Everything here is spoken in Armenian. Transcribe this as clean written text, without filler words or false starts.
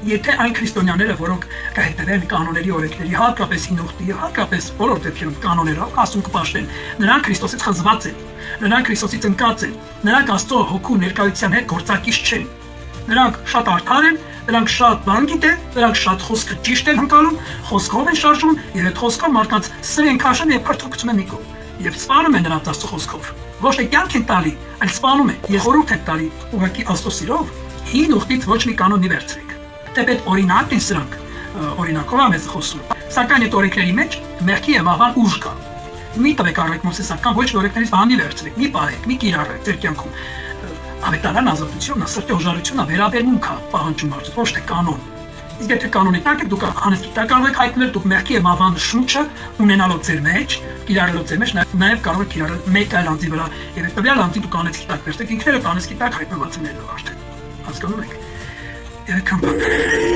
Եթե այն քրիստոնյաները, որոնք կհետևեն կանոնների օրենքների, հատկապես հինուխտի եւ հատկապես բոլոր դեպքերում կանոններով ասում կպաշտեն, նրանք Քրիստոսից խզված են, նրանք Քրիստոսից ընկած են, նրանք Աստծո հոգու ներկայության հետ գործակից չեն։ Նրանք շատ արդար են, նրանք շատ բան գիտեն, նրանք շատ խոսքը ճիշտ են ընկալում, խոսքով են շարժում եւ այդ խոսքով մարդկանց սեր են քաշում եւ փրկություն են նիկում։ Եվ սպանում են նրանց Աստծո խոսքով։ Ոչ թե կյանք են տալի, այլ սպանում են։ Եվ խորհուրդ են տալի ուղղակի Աստծո սիրով հին ուխտից ոչ մի կանոն մի վերցրեք։ Թեպետ օրինակ են սրանք, օրինակով է մեզ խոսում։ Սակայն այդ օրենքների մեջ մեղքի եւ աղան ուժ կա։ Մի տվեք առեք մոսեսական ոչ օրենքներից բանի վերցրեք, մի պահեք, մի կիրառեք ձեր կյանքում։ Ավետարան ազատությունը, սրտի օժարությունը վերաբերմունք է պահանջում մարդուց, ոչ թե կանոն։ Իսկ եթե կանոնի տակ եք, դուք անհետք կարող եք հայտնել, դուք մեղքի եւ աղան շունչը ունենալով ձեր մեջ, կիրառելով ձեր մեջ, նաեւ կարող եք կիրառել մեկ այլ անձի վրա եւ այդ տվյալ անձի դուք անեցքի տակ վերցեք, ինքներդ անեցքի տակ հայտնված լինելով արդեն։ Հասկանում եք։ Երեք կամ